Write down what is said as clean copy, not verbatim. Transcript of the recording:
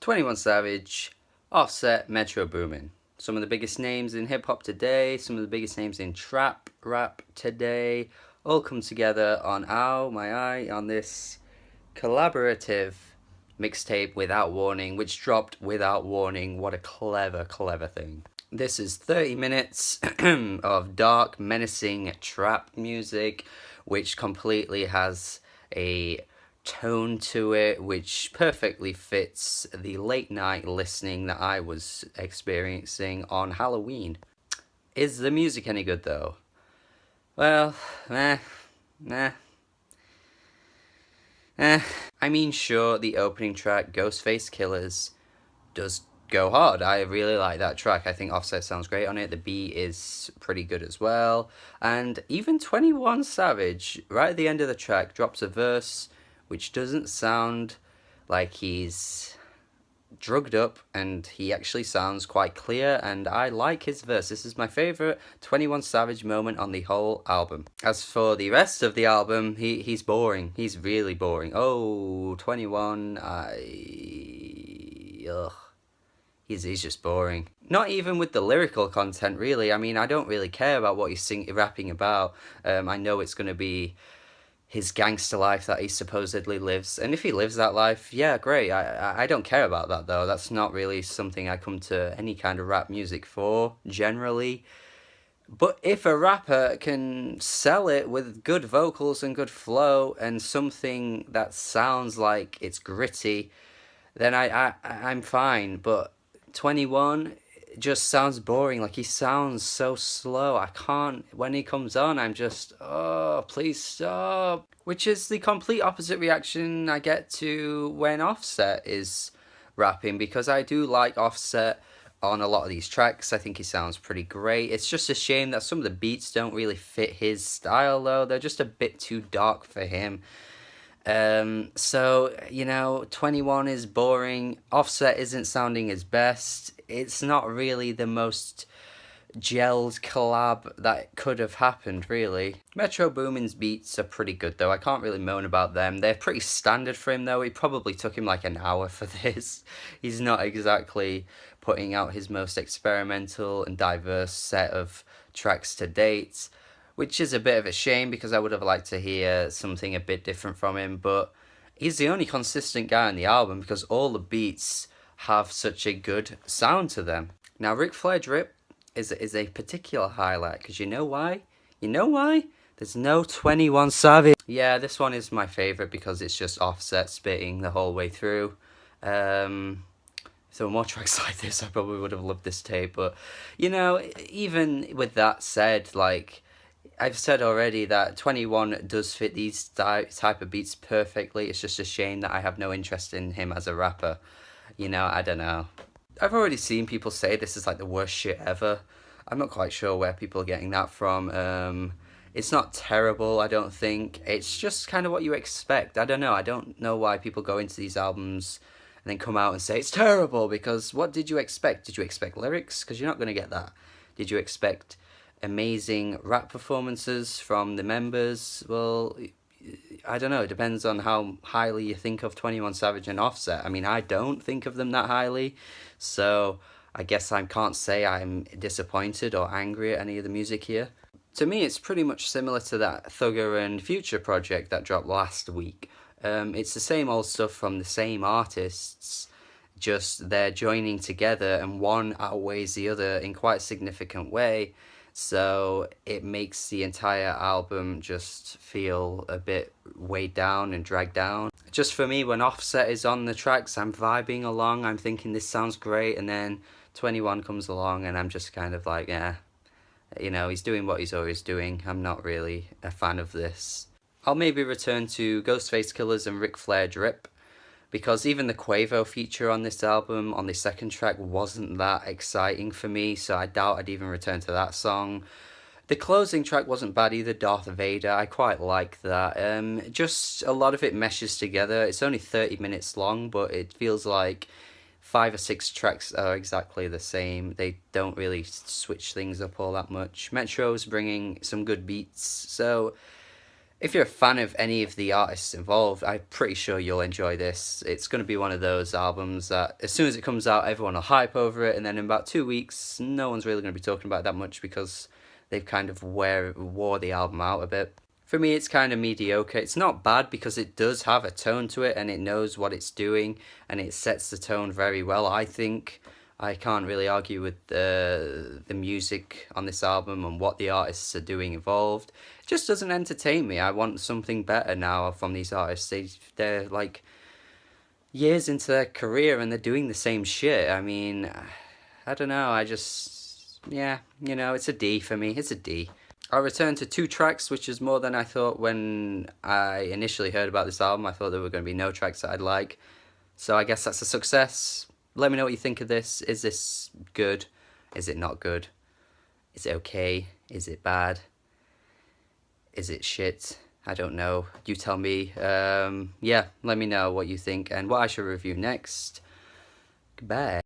21 Savage, Offset, Metro Boomin. Some of the biggest names in hip hop today, some of the biggest names in trap rap today, all come together on Ow My Eye on this collaborative mixtape Without Warning, which dropped without warning. What a clever, clever thing. This is 30 minutes of dark, menacing trap music, which completely has a tone to it which perfectly fits the late night listening that I was experiencing on Halloween. Is the music any good though? Well, eh. I mean, sure, the opening track, Ghostface Killers, does go hard. I really like that track. I think Offset sounds great on it. The beat is pretty good as well. And even 21 Savage, right at the end of the track, drops a verse which doesn't sound like he's drugged up, and he actually sounds quite clear, and I like his verse. This is my favourite 21 Savage moment on the whole album. As for the rest of the album, he's boring. He's really boring. Oh, 21, ugh. He's just boring. Not even with the lyrical content, really. I mean, I don't really care about what he's rapping about. I know it's going to be his gangster life that he supposedly lives, and if he lives that life, yeah, great. I don't care about that though. That's not really something I come to any kind of rap music for generally. But if a rapper can sell it with good vocals and good flow and something that sounds like it's gritty, then I'm fine. But 21 just sounds boring. Like, he sounds so slow. I can't, when he comes on, I'm just, oh, please stop. Which is the complete opposite reaction I get to when Offset is rapping, because I do like Offset on a lot of these tracks. I think he sounds pretty great. It's just a shame that some of the beats don't really fit his style though. They're just a bit too dark for him. So, 21 is boring. Offset isn't sounding his best. It's not really the most gelled collab that could have happened, really. Metro Boomin's beats are pretty good, though. I can't really moan about them. They're pretty standard for him, though. It probably took him like an hour for this. He's not exactly putting out his most experimental and diverse set of tracks to date, which is a bit of a shame because I would have liked to hear something a bit different from him, but he's the only consistent guy on the album because all the beats have such a good sound to them. Now, Ric Flair Drip is a particular highlight, because you know why? There's no 21 Savage. Yeah, this one is my favourite because it's just Offset spitting the whole way through. If there were more tracks like this, I probably would have loved this tape, but, even with that said, like, I've said already that 21 does fit these type of beats perfectly. It's just a shame that I have no interest in him as a rapper. I don't know. I've already seen people say this is like the worst shit ever. I'm not quite sure where people are getting that from. It's not terrible, I don't think. It's just kind of what you expect. I don't know. I don't know why people go into these albums and then come out and say it's terrible, because what did you expect? Did you expect lyrics? Because you're not going to get that. Did you expect amazing rap performances from the members? Well, I don't know. It depends on how highly you think of 21 Savage and Offset. I mean, I don't think of them that highly, so I guess I can't say I'm disappointed or angry at any of the music here. To me, it's pretty much similar to that Thugger and Future project that dropped last week. It's the same old stuff from the same artists, just they're joining together and one outweighs the other in quite a significant way. So it makes the entire album just feel a bit weighed down and dragged down. Just for me, when Offset is on the tracks, I'm vibing along, I'm thinking this sounds great, and then 21 comes along and I'm just kind of like, yeah, he's doing what he's always doing. I'm not really a fan of this. I'll maybe return to Ghostface Killers and Ric Flair Drip, because even the Quavo feature on this album, on the second track, wasn't that exciting for me, so I doubt I'd even return to that song. The closing track wasn't bad either, Darth Vader. I quite like that. Just a lot of it meshes together. It's only 30 minutes long, but it feels like 5 or 6 tracks are exactly the same. They don't really switch things up all that much. Metro's bringing some good beats, so If you're a fan of any of the artists involved, I'm pretty sure you'll enjoy this. It's going to be one of those albums that as soon as it comes out, everyone will hype over it, and then in about 2 weeks, no one's really going to be talking about it that much because they've kind of wore the album out a bit. For me, it's kind of mediocre. It's not bad because it does have a tone to it and it knows what it's doing and it sets the tone very well, I think. I can't really argue with the music on this album and what the artists are doing involved. It just doesn't entertain me. I want something better now from these artists. They're like years into their career and they're doing the same shit. I mean, I don't know. Yeah, it's a D for me. It's a D. I'll return to 2 tracks, which is more than I thought when I initially heard about this album. I thought there were going to be no tracks that I'd like. So I guess that's a success. Let me know what you think of this. Is this good? Is it not good? Is it okay? Is it bad? Is it shit? I don't know. You tell me. Yeah, let me know what you think and what I should review next. Goodbye.